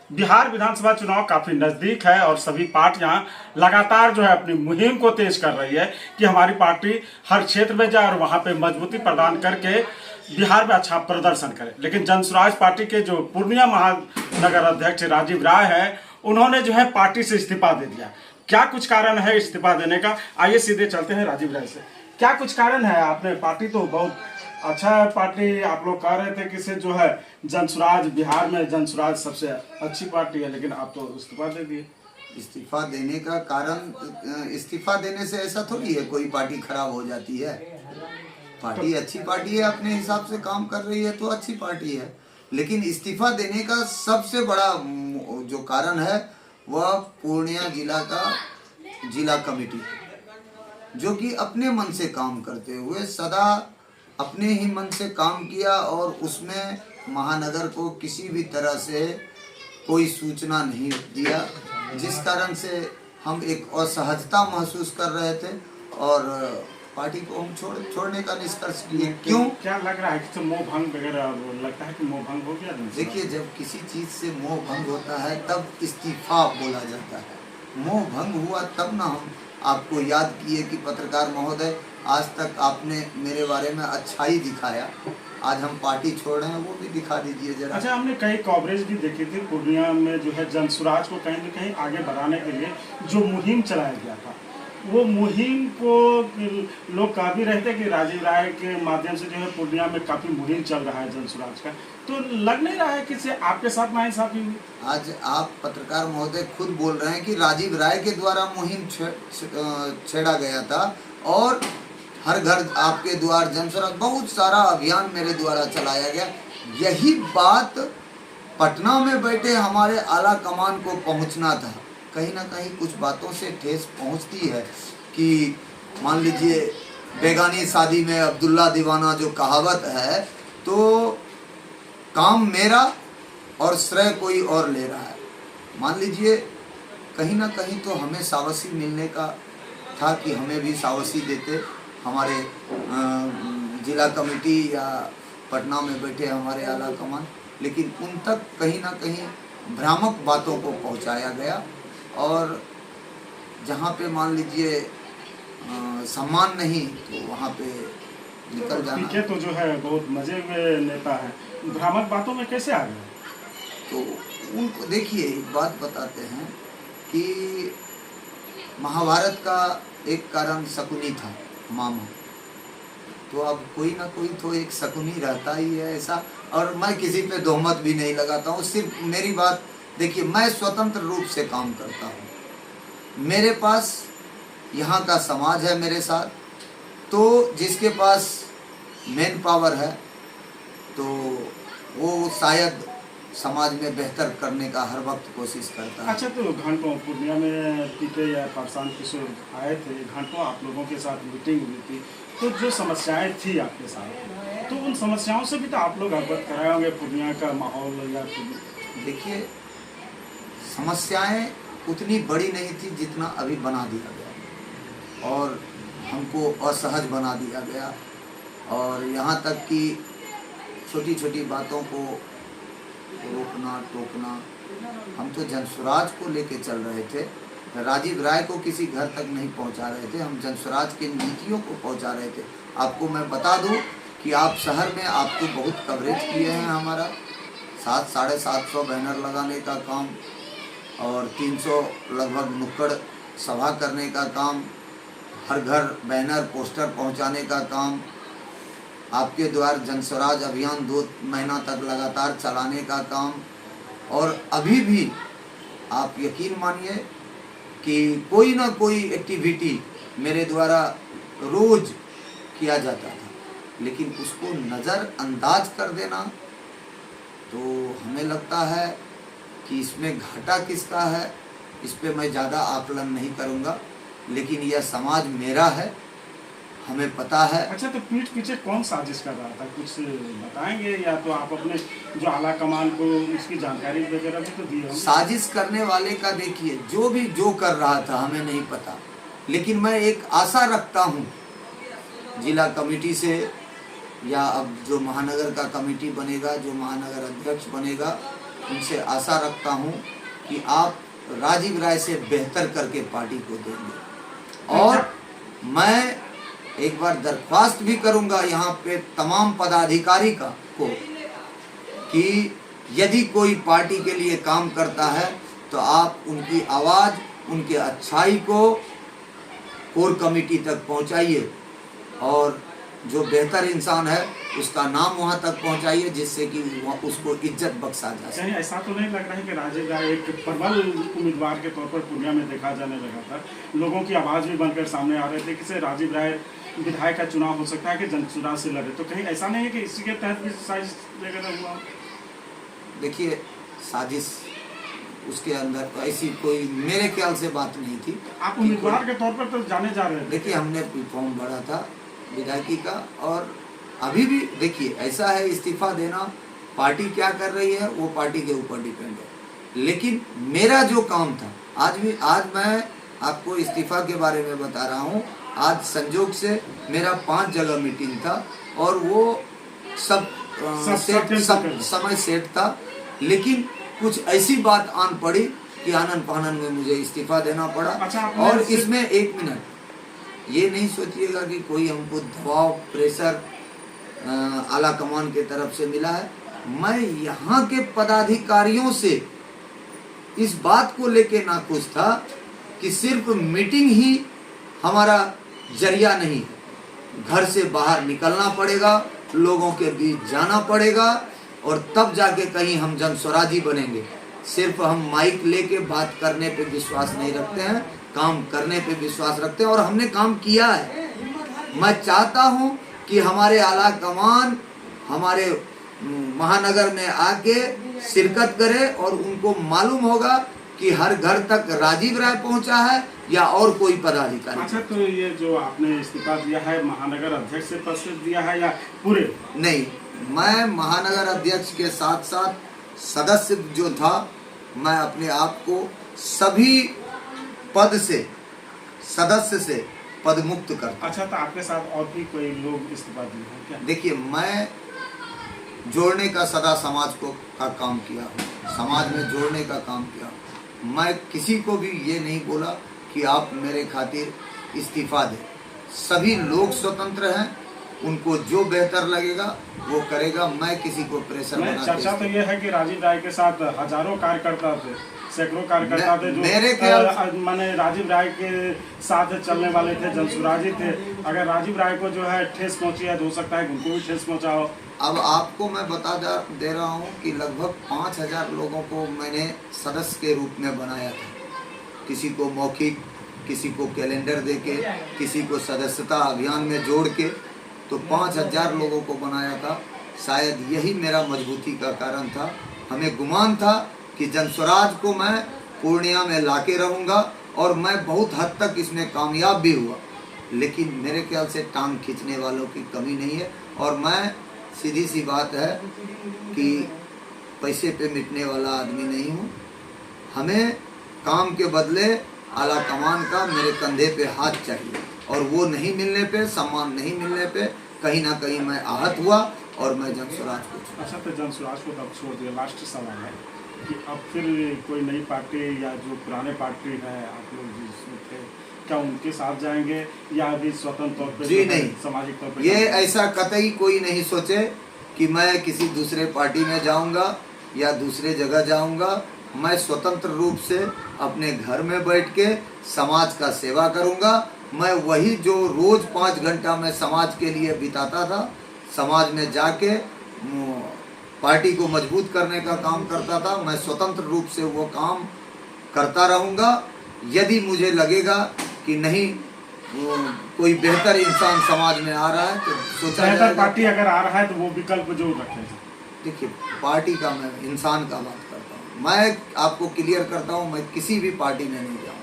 बिहार विधानसभा चुनाव काफी नजदीक है और सभी पार्टियां लगातार जो है अपनी मुहिम को तेज कर रही है कि हमारी पार्टी हर क्षेत्र में जाए और वहां पे मजबूती प्रदान करके बिहार में अच्छा प्रदर्शन करे। लेकिन जनसुराज पार्टी के जो पूर्णिया महानगर अध्यक्ष राजीव राय है, उन्होंने जो है पार्टी से इस्तीफा दे दिया। क्या कुछ कारण है इस्तीफा देने का, आइए सीधे चलते हैं राजीव राय से। क्या कुछ कारण है? आपने पार्टी तो बहुत अच्छा है, पार्टी आप लोग कह रहे थे कि से जो है जनसुराज, बिहार में जनसुराज सबसे अच्छी पार्टी है, लेकिन आप तो इस्तीफा दे दिए। इस्तीफा देने का कारण, इस्तीफा देने से ऐसा थोड़ी है कोई पार्टी खराब हो जाती है। पार्टी अच्छी पार्टी है, अपने हिसाब से काम कर रही है तो अच्छी पार्टी है। लेकिन इस्तीफा देने का सबसे बड़ा जो कारण है वह पूर्णिया जिला का जिला कमेटी, जो कि अपने मन से काम करते हुए सदा अपने ही मन से काम किया और उसमें महानगर को किसी भी तरह से कोई सूचना नहीं दिया, जिस कारण से हम एक असहजता महसूस कर रहे थे और पार्टी को हम छोड़ने का निष्कर्ष किए। क्यों? क्या लग रहा है कि मोह भंग वगैरह लगता है कि मोह भंग हो गया? देखिए, जब किसी चीज से मोह भंग होता है तब इस्तीफा बोला जाता है। मोह भंग हुआ तब ना हम आपको याद किए कि पत्रकार महोदय, आज तक आपने मेरे बारे में अच्छाई दिखाया, आज हम पार्टी छोड़ रहे हैं, वो भी दिखा दीजिए जरा। अच्छा, हमने कई कवरेज भी देखी थी पूर्णिया में जो है जनसुराज को कहीं न कहीं आगे बढ़ाने के लिए जो मुहिम चलाया गया था, वो मुहिम को लोग कह भी रहे थे कि राजीव राय के माध्यम से जो है पूर्णिया में काफी मुहिम चल रहा है जनसुराज का, तो लग नहीं रहा है कि से आपके साथ नाइंसाफी हुई? आज आप पत्रकार महोदय खुद बोल रहे हैं कि राजीव राय के द्वारा मुहिम छेड़ा गया था और हर घर आपके द्वार जनसुराज, बहुत सारा अभियान मेरे द्वारा चलाया गया। यही बात पटना में बैठे हमारे आला कमान को पहुंचना था। कहीं ना कहीं कुछ बातों से ठेस पहुंचती है कि मान लीजिए बेगानी शादी में अब्दुल्ला दीवाना जो कहावत है, तो काम मेरा और श्रेय कोई और ले रहा है। मान लीजिए कहीं ना कहीं तो हमें सावसी मिलने का था कि हमें भी सावसी देते हमारे जिला कमेटी या पटना में बैठे हमारे आला कमान, लेकिन उन तक कहीं ना कहीं भ्रामक बातों को पहुंचाया गया और जहां पे मान लीजिए सम्मान नहीं तो वहां पे निकल जाना। पीके तो जो है बहुत मजे में नेता है, भ्रामक बातों में कैसे आ गए? तो उनको देखिए, एक बात बताते हैं कि महाभारत का एक कारण शकुनी था, मामा। तो अब कोई ना कोई तो एक शकुनी रहता ही है ऐसा। और मैं किसी पे दोहमत भी नहीं लगाता हूँ, सिर्फ मेरी बात देखिए, मैं स्वतंत्र रूप से काम करता हूँ। मेरे पास यहाँ का समाज है मेरे साथ, तो जिसके पास मेन पावर है तो वो शायद समाज में बेहतर करने का हर वक्त कोशिश करता है। अच्छा, तो घंटों पूर्णिया में पीके या प्रशांत किशोर आए थे, घंटों आप लोगों के साथ मीटिंग हुई थी, तो जो समस्याएं थी आपके साथ, तो उन समस्याओं से भी तो आप लोग अवगत कराए होंगे पूर्णिया का माहौल या? देखिए, समस्याएं उतनी बड़ी नहीं थी जितना अभी बना दिया गया और हमको असहज बना दिया गया। और यहाँ तक कि छोटी छोटी बातों को रोकना टोकना, हम तो जनसुराज को लेके चल रहे थे, राजीव राय को किसी घर तक नहीं पहुंचा रहे थे, हम जनसुराज के नीतियों को पहुंचा रहे थे। आपको मैं बता दूं कि आप शहर में आपको बहुत कवरेज किए हैं, हमारा 700-750 बैनर लगाने का काम और 300 लगभग नुक्कड़ सभा करने का काम, हर घर बैनर पोस्टर पहुंचाने का काम, आपके द्वार जनसुराज अभियान 2 महीना तक लगातार चलाने का काम। और अभी भी आप यकीन मानिए कि कोई ना कोई एक्टिविटी मेरे द्वारा रोज किया जाता था, लेकिन उसको नज़रअंदाज कर देना, तो हमें लगता है कि इसमें घाटा किसका है, इस पे मैं ज़्यादा आकलन नहीं करूँगा, लेकिन यह समाज मेरा है, हमें पता है। अच्छा, तो पीठ पीछे कौन साजिश कर रहा था, कुछ बताएंगे? या तो आप अपने जो आला कमान को उसकी जानकारी वगैरह भी तो दी होगी। साजिश करने वाले का देखिए, जो भी जो कर रहा था हमें नहीं पता, लेकिन मैं एक आशा रखता हूँ जिला कमेटी से या अब जो महानगर का कमेटी बनेगा, जो महानगर अध्यक्ष बनेगा, उनसे आशा रखता हूँ कि आप राजीव राय से बेहतर करके पार्टी को देंगे। और मैं एक बार दरख्वास्त भी करूंगा यहाँ पे तमाम पदाधिकारी को कि यदि कोई पार्टी के लिए काम करता है तो आप उनकी आवाज़, उनके अच्छाई को कोर कमेटी तक पहुँचाइए और जो बेहतर इंसान है उसका नाम वहाँ तक पहुँचाइए, जिससे कि उसको इज्जत बख्शा जा सके। कहीं ऐसा तो नहीं लग रहा है कि राजीव राय एक प्रबल उम्मीदवार के तौर पर पूर्णिया में देखा जाने लगा था, लोगों की आवाज़ भी बनकर सामने आ रहे थे कि राजीव राय विधायक का चुनाव हो सकता है कि जनसुराज से लड़े, तो कहीं ऐसा नहीं है कि इसी के तहत भी साजिश वगैरह हुआ? देखिए, साजिश उसके अंदर ऐसी कोई मेरे ख्याल से बात नहीं थी। आप उम्मीदवार के तौर पर तो जाने जा रहे थे। देखिए, हमने फॉर्म भरा था विधायकी का, और अभी भी देखिए ऐसा है, इस्तीफा देना पार्टी क्या कर रही है वो पार्टी के ऊपर डिपेंड है। लेकिन मेरा जो काम था, आज मैं आपको इस्तीफा के बारे में बता रहा हूँ। आज संजोग से मेरा 5 जगह मीटिंग था और वो सब समय सेट था, लेकिन कुछ ऐसी बात आन पड़ी कि आनन फानन में मुझे इस्तीफा देना पड़ा। और इसमें 1 मिनट ये नहीं सोचिएगा कि कोई हमको दबाव, प्रेशर आला कमान के तरफ से मिला है। मैं यहाँ के पदाधिकारियों से इस बात को लेके नाखुश था कि सिर्फ मीटिंग ही हमारा जरिया नहीं है, घर से बाहर निकलना पड़ेगा, लोगों के बीच जाना पड़ेगा और तब जाके कहीं हम जनस्वराजी बनेंगे। सिर्फ हम माइक लेके बात करने पे विश्वास नहीं रखते हैं, काम करने पे विश्वास रखते हैं और हमने काम किया है। मैं चाहता हूं कि हमारे आला कमान हमारे महानगर में आके शिरकत करे और उनको मालूम होगा कि हर घर तक राजीव राय पहुंचा है या और कोई पदाधिकारी। अच्छा, तो ये जो आपने इस्तीफा दिया है महानगर अध्यक्ष से पद से दिया है या पूरे? नहीं, मैं महानगर अध्यक्ष के साथ साथ सदस्य जो था, मैं अपने आप को सभी पद से, सदस्य से पद मुक्त करता। अच्छा, तो आपके साथ और भी कोई लोग इस्तीफा दिए हैं क्या? देखिए, मैं जोड़ने का सदा समाज को का काम किया, समाज में जोड़ने का काम किया। मैं किसी को भी ये नहीं बोला कि आप मेरे खातिर इस्तीफा दें। सभी लोग स्वतंत्र हैं, उनको जो बेहतर लगेगा वो करेगा। मैं किसी को प्रेशर बना। चर्चा तो ये है कि राजीव राय के साथ हजारों कार्यकर्ता थे, सैकड़ों कार्यकर्ता थे जो मेरे ख्याल माने राजीव राय के साथ चलने वाले थे, जनसुराजी थे। अगर राजीव राय को जो है ठेस पहुंची है तो हो सकता है कि उनको भी ठेस पहुंचाओ। अब आपको मैं बता दे रहा हूँ कि लगभग 5000 लोगों को मैंने सदस्य के रूप में बनाया था। किसी को मौखिक, किसी को कैलेंडर देके, किसी को सदस्यता अभियान में जोड़ के, तो 5000 लोगों को बनाया था। शायद यही मेरा मजबूती का कारण था। हमें गुमान था कि जनस्वराज को मैं पूर्णिया में लाके रहूँगा और मैं बहुत हद तक इसमें कामयाब भी हुआ। लेकिन मेरे ख्याल से टांग खींचने वालों की कमी नहीं है और मैं, सीधी सी बात है कि पैसे पे मिटने वाला आदमी नहीं हूँ। हमें काम के बदले आला कमान का मेरे कंधे पे हाथ चाहिए और वो नहीं मिलने पे, सम्मान नहीं मिलने पे कहीं ना कहीं मैं आहत हुआ और मैं जनस्वराज को। अच्छा, तो जनस्वराज को तब छोड़ दिया। लास्ट सवाल है कि अब फिर कोई नई पार्टी या जो पुराने पार्टी है आप लोग जिसमें थे, क्या उनके साथ जाएंगे या अभी स्वतंत्र तौर पर? जी नहीं, सामाजिक तौर पर ये ऐसा कतई कोई नहीं सोचे कि मैं किसी दूसरे पार्टी में जाऊंगा या दूसरे जगह जाऊंगा। मैं स्वतंत्र रूप से अपने घर में बैठ के समाज का सेवा करूंगा। मैं वही जो रोज 5 घंटा मैं समाज के लिए बिताता था, समाज में जाके पार्टी को मजबूत करने का काम करता था, मैं स्वतंत्र रूप से वो काम करता रहूंगा। यदि मुझे लगेगा कि नहीं कोई बेहतर इंसान समाज में आ रहा है तो सोचा बेहतर पार्टी अगर आ रहा है तो वो विकल्प जरूर रखें। देखिए, पार्टी का मैं इंसान का बात करता हूँ। मैं आपको क्लियर करता हूँ, मैं किसी भी पार्टी में नहीं जाऊँगा।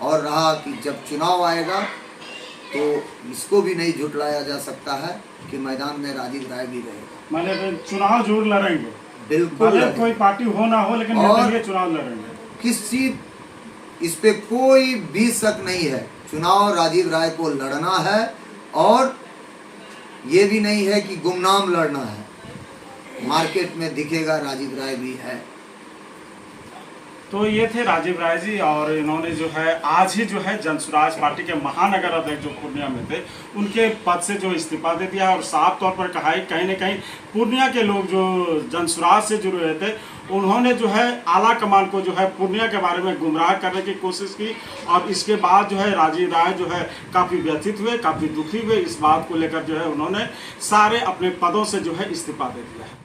और रहा कि जब चुनाव आएगा तो इसको भी नहीं झुटलाया जा सकता है कि मैदान में राजीव राय भी रहेगा। माने चुनाव जरूर लड़ेंगे, बिल्कुल, कोई पार्टी हो ना हो, लेकिन चुनाव लड़ेंगे। किसी इस पे कोई भी शक नहीं है। चुनाव राजीव राय को लड़ना है और ये भी नहीं है कि गुमनाम लड़ना है। मार्केट में दिखेगा राजीव राय भी है। तो ये थे राजीव राय जी, और इन्होंने जो है आज ही जो है जनसुराज पार्टी के महानगर अध्यक्ष जो पूर्णिया में थे उनके पद से जो इस्तीफा दे दिया, और साफ तौर पर कहा है कहीं न कहीं पूर्णिया के लोग जो जनसुराज से जुड़े हुए थे उन्होंने जो है आला कमान को जो है पूर्णिया के बारे में गुमराह करने की कोशिश की, और इसके बाद जो है राजीव राय जो है काफ़ी व्यथित हुए, काफ़ी दुखी हुए। इस बात को लेकर जो है उन्होंने सारे अपने पदों से जो है इस्तीफा दे दिया।